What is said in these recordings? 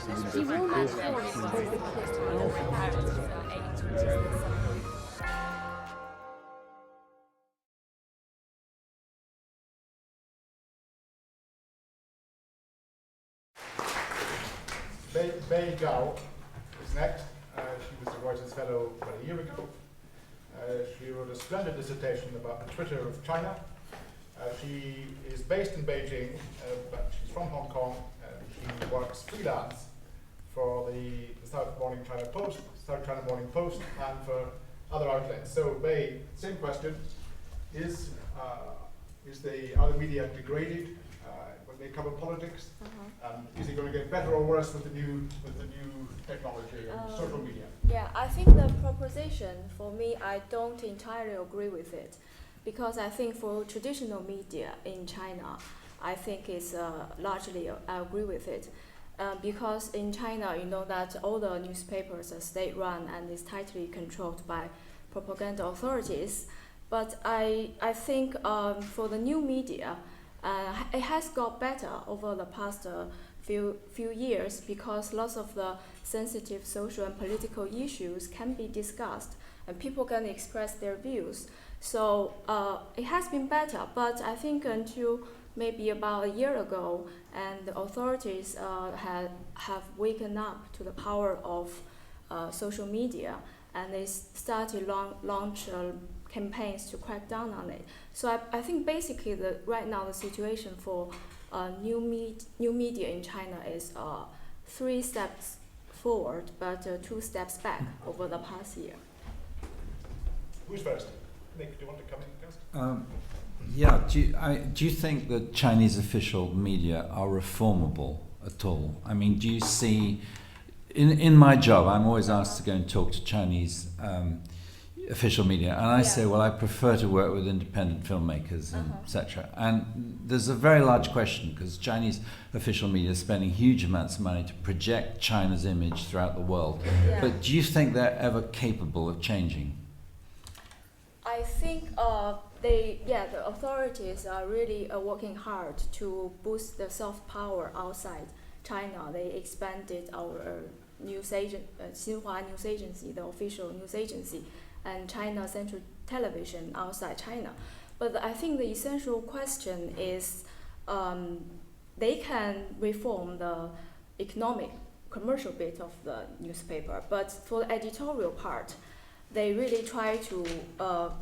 He will not force Bei Jiao is next. She was a Reuters Fellow about a year ago. She wrote a splendid dissertation about the Twitter of China. She is based in Beijing, but she's from Hong Kong. She works freelance for the South China Morning Post, and for other outlets. So, Bei, same question: are the media degraded when they cover politics? Is it going to get better or worse with the new technology and social media? Yeah, I think the proposition, for me, I don't entirely agree with it, because I think for traditional media in China, I think it's largely, I agree with it. Because in China, you know that all the newspapers are state-run and is tightly controlled by propaganda authorities. But I think for the new media, it has got better over the past few years, because lots of the sensitive social and political issues can be discussed and people can express their views. So it has been better, but I think until maybe about a year ago, and the authorities have waken up to the power of social media, and they started launch campaigns to crack down on it. So I think basically right now the situation for new media in China is 3 steps forward, but 2 steps back over the past year. Who's first? Nick, do you want to come in first? Yeah, do you think that Chinese official media are reformable at all? I mean, do you see, in my job, I'm always asked to go and talk to Chinese official media, and I say, well, I prefer to work with independent filmmakers and etc. And there's a very large question, because Chinese official media is spending huge amounts of money to project China's image throughout the world. Yeah. But do you think they're ever capable of changing? I think the authorities are really working hard to boost the soft power outside China. They expanded our news agent, Xinhua News Agency, the official news agency, and China Central Television outside China. But I think the essential question is they can reform the economic, commercial bit of the newspaper, but for the editorial part, they really try to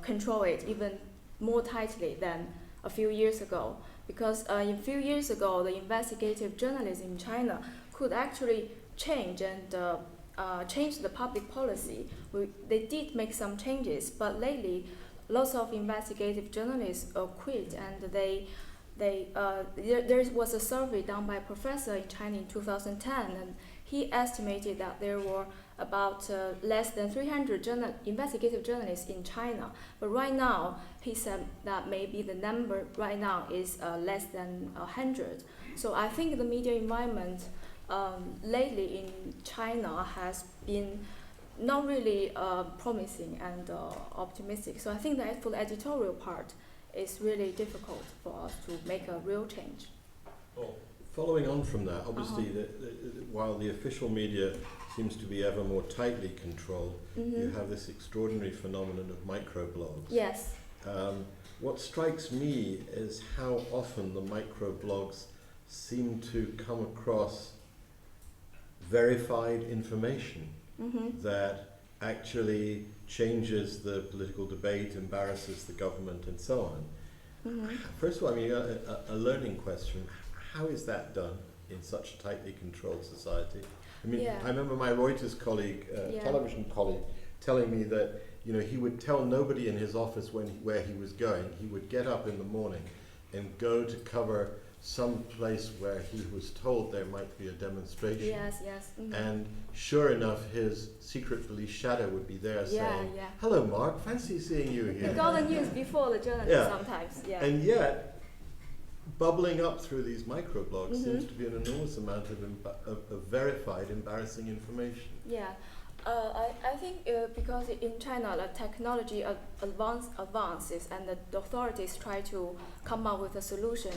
control it even more tightly than a few years ago. Because a few years ago, the investigative journalism in China could actually change and change the public policy. They did make some changes, but lately, lots of investigative journalists quit, and there was a survey done by a professor in China in 2010, and he estimated that there were about less than 300 investigative journalists in China. But right now, he said that maybe the number right now is less than 100. So I think the media environment lately in China has been not really promising and optimistic. So I think that for the editorial part, it's really difficult for us to make a real change. Well, following on from that, obviously, while the official media seems to be ever more tightly controlled, you have this extraordinary phenomenon of microblogs. Yes. What strikes me is how often the microblogs seem to come across verified information that actually changes the political debate, embarrasses the government, and so on. First of all, I mean, a learning question: how is that done in such a tightly controlled society? I mean, I remember my Reuters colleague, television colleague, telling me that he would tell nobody in his office where he was going. He would get up in the morning and go to cover some place where he was told there might be a demonstration. Yes. And sure enough, his secret police shadow would be there saying, "Hello, Mark, fancy seeing you here." You got the news before the journalists sometimes. Yeah. And yet, bubbling up through these microblogs seems to be an enormous amount of verified, embarrassing information. Yeah. I think because in China the technology advances and the authorities try to come up with a solution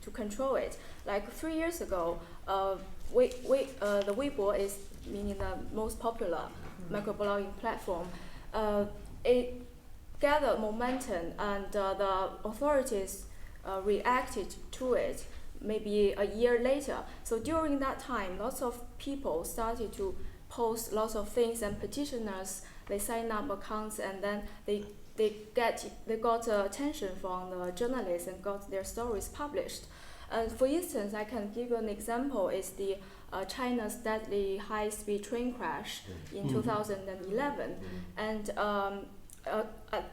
to to control it. Like 3 years ago, the Weibo is meaning the most popular microblogging platform. It gathered momentum, and the authorities reacted to it maybe a year later. So during that time, lots of people started to post lots of things, and petitioners, they sign up accounts, and then they got attention from the journalists and got their stories published. For instance, I can give you an example, is the China's deadly high-speed train crash in 2011. And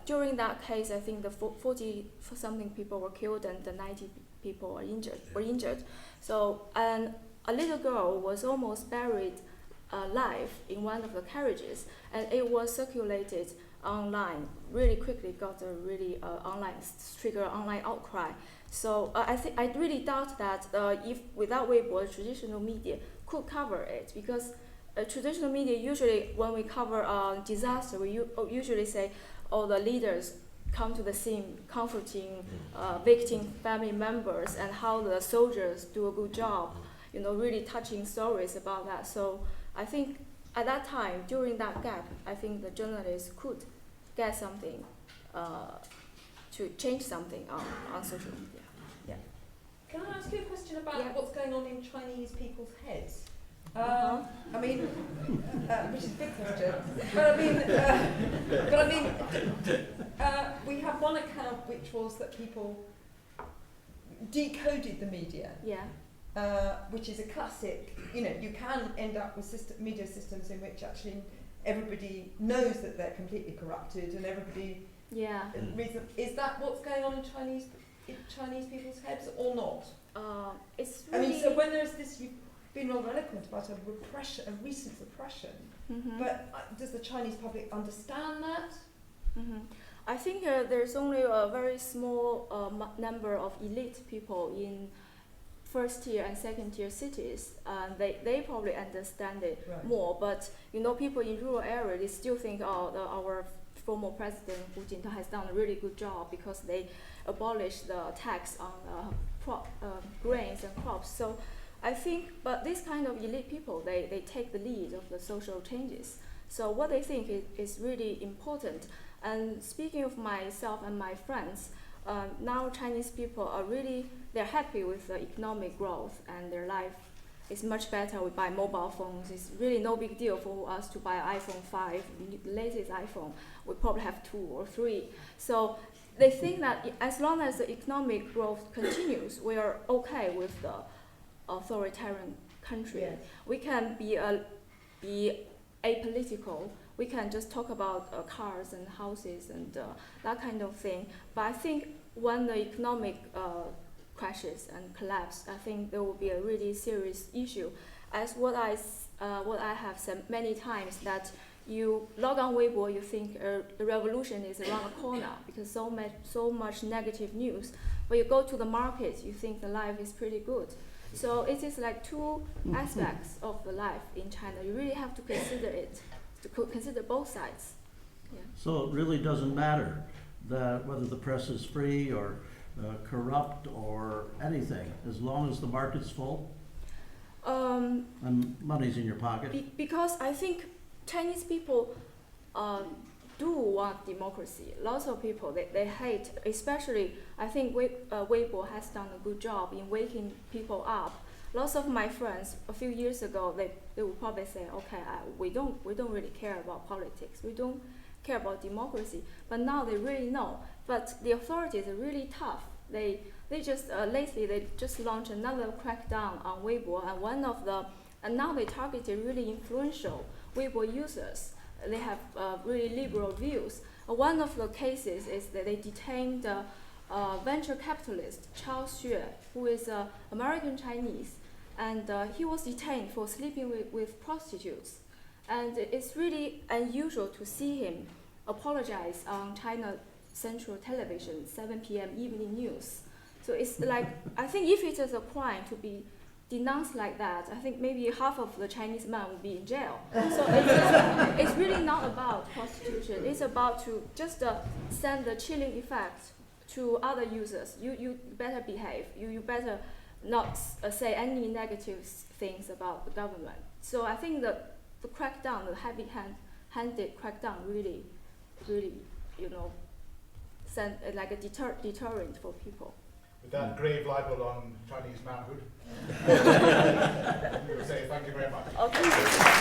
during that case, I think the 40-something people were killed and the 90 people were injured. So, and a little girl was almost buried alive in one of the carriages, and it was circulated online really quickly, got a really trigger online outcry. So I really doubt that if without Weibo, traditional media could cover it, because traditional media usually, when we cover disaster, we usually say, oh, the leaders come to the scene, comforting victim family members, and how the soldiers do a good job, you know, really touching stories about that. So I think at that time, during that gap, I think the journalists could get something to change something on social media. Yeah. Can I ask you a question about what's going on in Chinese people's heads? Uh-huh. I mean, which is a big question, but I mean, we have one account which was that people decoded the media. Yeah. Which is a classic. You know, you can end up with media systems in which actually everybody knows that they're completely corrupted, and everybody. Yeah. Is that what's going on in Chinese people's heads, or not? It's really. I mean, so when there's this, you've been rather eloquent about a recent repression, but does the Chinese public understand that? I think there's only a very small number of elite people in first-tier and second-tier cities, and they probably understand it more. But you know, people in rural areas, they still think, oh, our former president Hu Jintao has done a really good job because they abolished the tax on grains and crops. So I think, but this kind of elite people, they take the lead of the social changes. So what they think is really important. And speaking of myself and my friends, now Chinese people are really, they're happy with the economic growth, and their life is much better. We buy mobile phones. It's really no big deal for us to buy an iPhone 5, the latest iPhone. We probably have 2 or 3. So they think that as long as the economic growth continues, we are okay with the authoritarian country. Yes. We can be apolitical. We can just talk about cars and houses and that kind of thing. But I think when the economic crashes and collapse, I think there will be a really serious issue. As what I have said many times, that you log on Weibo, you think the revolution is around the corner because so much negative news. But you go to the market, you think the life is pretty good. So it is like two aspects of the life in China. You really have to consider it, to consider both sides. Yeah. So it really doesn't matter that whether the press is free or corrupt or anything, as long as the market's full and money's in your pocket. Because I think Chinese people do want democracy. Lots of people, they hate, especially, I think Weibo has done a good job in waking people up. Lots of my friends, a few years ago, they would probably say, okay, we don't really care about politics. We don't care about democracy. But now they really know. But the authorities are really tough. They just, lately, they just launched another crackdown on Weibo, and now they targeted really influential Weibo users. They have really liberal views. One of the cases is that they detained venture capitalist Charles Xue, who is American Chinese, and he was detained for sleeping with prostitutes. And it's really unusual to see him apologize on China Central Television, 7 p.m. evening news. So it's like, I think if it is a crime to be denounced like that, I think maybe half of the Chinese men will be in jail. So it's really not about prostitution. It's about to just send the chilling effect to other users, you better behave. You better not say any negative things about the government. So I think that the crackdown, the heavy-handed crackdown, really, send like a deterrent for people. With that grave libel on Chinese manhood, we will say thank you very much. Okay.